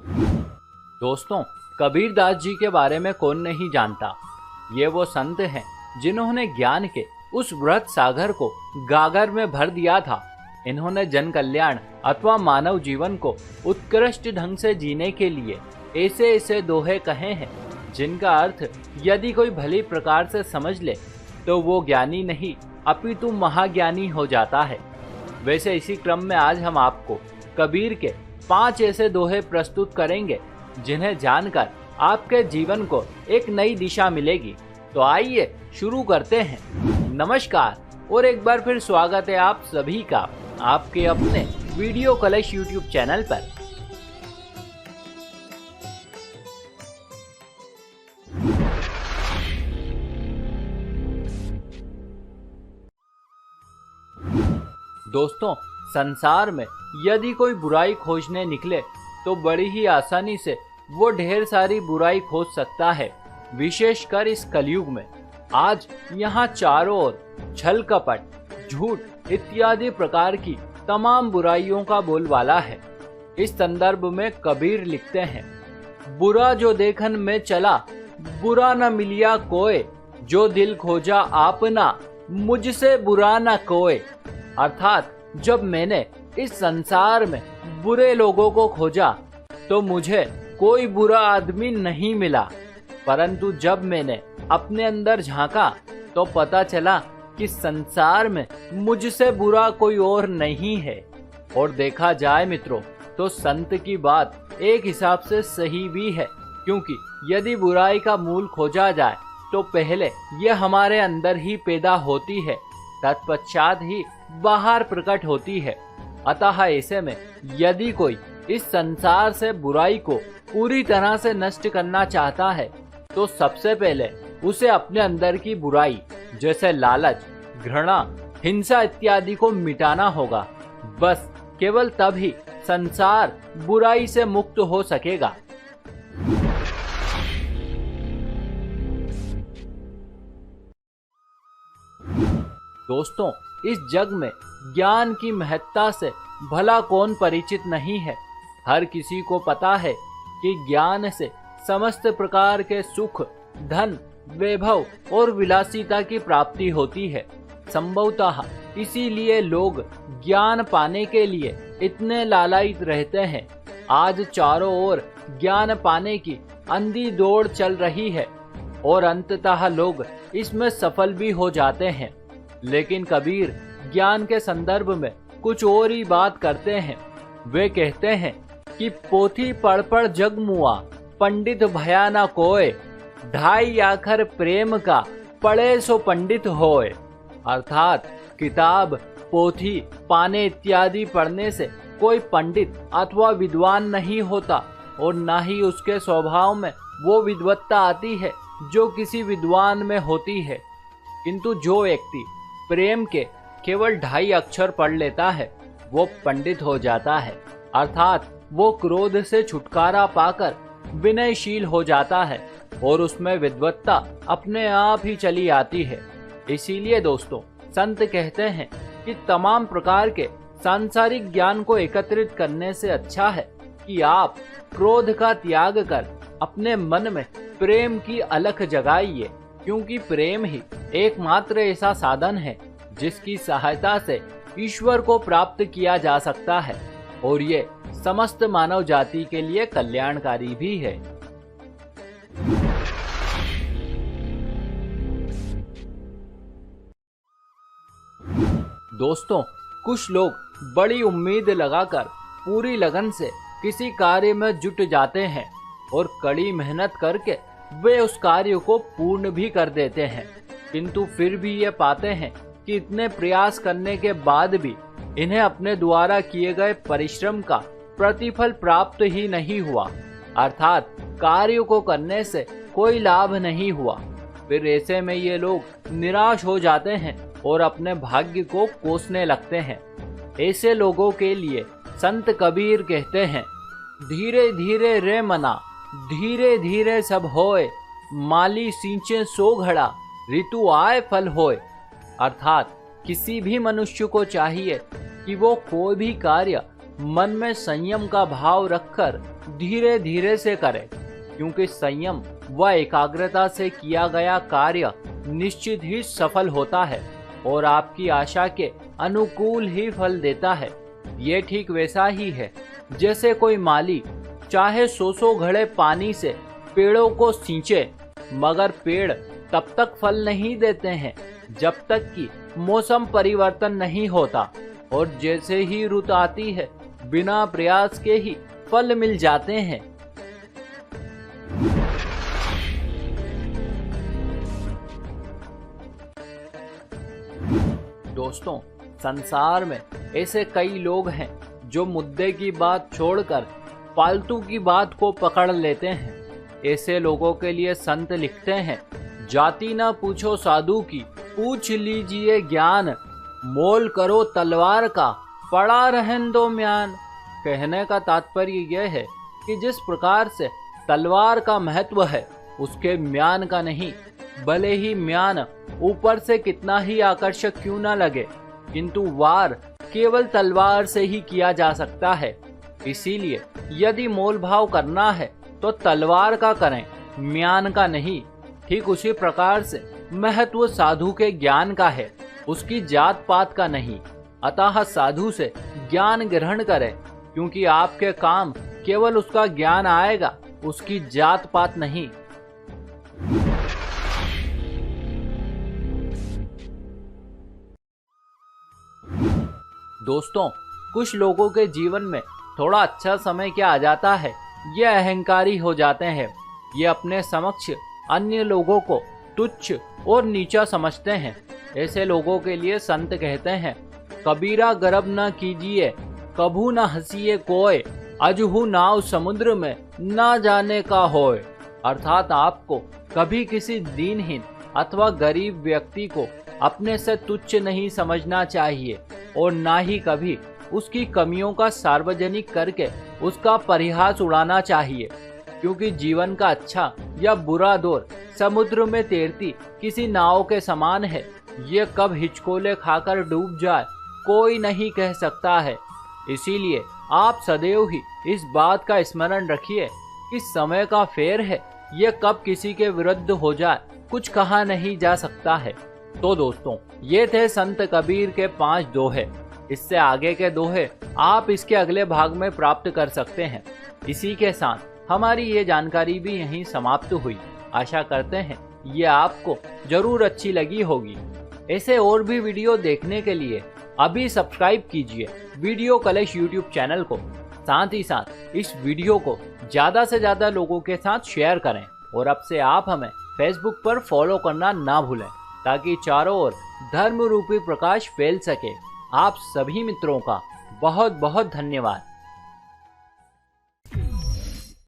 दोस्तों, कबीरदास जी के बारे में कौन नहीं जानता। ये वो संत हैं जिन्होंने ज्ञान के उस वृहत सागर को गागर में भर दिया था। इन्होंने जन कल्याण अथवा मानव जीवन को उत्कृष्ट ढंग से जीने के लिए ऐसे ऐसे दोहे कहे हैं जिनका अर्थ यदि कोई भली प्रकार से समझ ले तो वो ज्ञानी नहीं अपितु महाज्ञानी हो जाता है। वैसे इसी क्रम में आज हम आपको कबीर के 5 ऐसे दोहे प्रस्तुत करेंगे जिन्हें जानकर आपके जीवन को एक नई दिशा मिलेगी। तो आइए शुरू करते हैं। नमस्कार और एक बार फिर स्वागत है आप सभी का आपके अपने वीडियो कलश यूट्यूब चैनल पर। दोस्तों, संसार में यदि कोई बुराई खोजने निकले तो बड़ी ही आसानी से वो ढेर सारी बुराई खोज सकता है। विशेषकर इस कलयुग में आज यहाँ चारों ओर छल कपट, झूठ इत्यादि प्रकार की तमाम बुराइयों का बोलबाला है। इस संदर्भ में कबीर लिखते हैं, बुरा जो देखन में चला बुरा न मिलिया कोय, जो दिल खोजा आपना मुझसे बुरा न कोय। अर्थात जब मैंने इस संसार में बुरे लोगों को खोजा तो मुझे कोई बुरा आदमी नहीं मिला, परंतु जब मैंने अपने अंदर झांका तो पता चला कि संसार में मुझसे बुरा कोई और नहीं है। और देखा जाए मित्रों तो संत की बात एक हिसाब से सही भी है, क्योंकि यदि बुराई का मूल खोजा जाए तो पहले यह हमारे अंदर ही पैदा होती है, तत्पश्चात ही बाहर प्रकट होती है। अतः ऐसे में यदि कोई इस संसार से बुराई को पूरी तरह से नष्ट करना चाहता है तो सबसे पहले उसे अपने अंदर की बुराई जैसे लालच, घृणा, हिंसा इत्यादि को मिटाना होगा। बस केवल तब ही संसार बुराई से मुक्त हो सकेगा। दोस्तों, इस जग में ज्ञान की महत्ता से भला कौन परिचित नहीं है। हर किसी को पता है कि ज्ञान से समस्त प्रकार के सुख, धन, वैभव और विलासिता की प्राप्ति होती है। संभवतः इसीलिए लोग ज्ञान पाने के लिए इतने लालायित रहते हैं। आज चारों ओर ज्ञान पाने की अंधी दौड़ चल रही है और अंततः लोग इसमें सफल भी हो जाते हैं। लेकिन कबीर ज्ञान के संदर्भ में कुछ और ही बात करते हैं। वे कहते हैं कि पोथी पढ़ पढ़ जग मुआ, पंडित भया न कोय, ढाई आखर प्रेम का पढ़े सो पंडित होए। अर्थात किताब, पोथी, पाने इत्यादि पढ़ने से कोई पंडित अथवा विद्वान नहीं होता और न ही उसके स्वभाव में वो विद्वत्ता आती है जो किसी विद्वान में होती है। किंतु जो व्यक्ति प्रेम के केवल 2.5 अक्षर पढ़ लेता है वो पंडित हो जाता है। अर्थात वो क्रोध से छुटकारा पाकर विनयशील हो जाता है और उसमें विद्वत्ता अपने आप ही चली आती है। इसीलिए दोस्तों, संत कहते हैं कि तमाम प्रकार के सांसारिक ज्ञान को एकत्रित करने से अच्छा है कि आप क्रोध का त्याग कर अपने मन में प्रेम की अलख जगाइए, क्योंकि प्रेम ही एकमात्र ऐसा साधन है जिसकी सहायता से ईश्वर को प्राप्त किया जा सकता है और ये समस्त मानव जाति के लिए कल्याणकारी भी है। दोस्तों, कुछ लोग बड़ी उम्मीद लगाकर पूरी लगन से किसी कार्य में जुट जाते हैं और कड़ी मेहनत करके वे उस कार्य को पूर्ण भी कर देते हैं, किंतु फिर भी ये पाते हैं कि इतने प्रयास करने के बाद भी इन्हें अपने द्वारा किए गए परिश्रम का प्रतिफल प्राप्त ही नहीं हुआ। अर्थात कार्य को करने से कोई लाभ नहीं हुआ। फिर ऐसे में ये लोग निराश हो जाते हैं और अपने भाग्य को कोसने लगते हैं। ऐसे लोगों के लिए संत कबीर कहते हैं, धीरे धीरे रे मना, धीरे धीरे सब होए, माली सींचे सो घड़ा, ऋतु आए फल होए। अर्थात किसी भी मनुष्य को चाहिए कि वो कोई भी कार्य मन में संयम का भाव रखकर धीरे धीरे से करें, क्योंकि संयम व एकाग्रता से किया गया कार्य निश्चित ही सफल होता है और आपकी आशा के अनुकूल ही फल देता है। ये ठीक वैसा ही है जैसे कोई माली चाहे 100 घड़े पानी से पेड़ों को सींचे, मगर पेड़ तब तक फल नहीं देते हैं जब तक कि मौसम परिवर्तन नहीं होता, और जैसे ही रुत आती है बिना प्रयास के ही फल मिल जाते हैं। दोस्तों, संसार में ऐसे कई लोग हैं जो मुद्दे की बात छोड़कर फालतू की बात को पकड़ लेते हैं। ऐसे लोगों के लिए संत लिखते हैं, जाति ना पूछो साधु की, पूछ लीजिए ज्ञान, मोल करो तलवार का, पड़ा रहन दो म्यान। कहने का तात्पर्य यह है कि जिस प्रकार से तलवार का महत्व है उसके म्यान का नहीं। भले ही म्यान ऊपर से कितना ही आकर्षक क्यों ना लगे, किंतु वार केवल तलवार से ही किया जा सकता है। इसीलिए यदि मोल भाव करना है तो तलवार का करें, म्यान का नहीं। ठीक उसी प्रकार से महत्व साधु के ज्ञान का है, उसकी जात पात का नहीं। अतः साधु से ज्ञान ग्रहण करें, क्योंकि आपके काम केवल उसका ज्ञान आएगा, उसकी जात पात नहीं। दोस्तों, कुछ लोगों के जीवन में थोड़ा अच्छा समय क्या आ जाता है, ये अहंकारी हो जाते हैं। ये अपने समक्ष अन्य लोगों को तुच्छ और नीचा समझते हैं। ऐसे लोगों के लिए संत कहते हैं, कबीरा गर्व न कीजिए, कभू न हंसिए कोय, अजहू नाव समुद्र में ना जाने का होय। अर्थात आपको कभी किसी दीनहीन अथवा गरीब व्यक्ति को अपने से तुच्छ नहीं समझना चाहिए और ना ही कभी उसकी कमियों का सार्वजनिक करके उसका परिहास उड़ाना चाहिए, क्योंकि जीवन का अच्छा या बुरा दौर समुद्र में तैरती किसी नाव के समान है। ये कब हिचकोले खाकर डूब जाए कोई नहीं कह सकता है। इसीलिए आप सदैव ही इस बात का स्मरण रखिए कि समय का फेर है, ये कब किसी के विरुद्ध हो जाए कुछ कहा नहीं जा सकता है। तो दोस्तों, ये थे संत कबीर के 5 दोहे। इससे आगे के दोहे आप इसके अगले भाग में प्राप्त कर सकते हैं। इसी के साथ हमारी ये जानकारी भी यहीं समाप्त हुई। आशा करते हैं ये आपको जरूर अच्छी लगी होगी। ऐसे और भी वीडियो देखने के लिए अभी सब्सक्राइब कीजिए वीडियो कलेश यूट्यूब चैनल को। साथ ही साथ इस वीडियो को ज्यादा से ज्यादा लोगों के साथ शेयर करें और अब से आप हमें फेसबुक पर फॉलो करना ना भूलें, ताकि चारों ओर धर्म रूपी प्रकाश फैल सके। आप सभी मित्रों का बहुत बहुत धन्यवाद।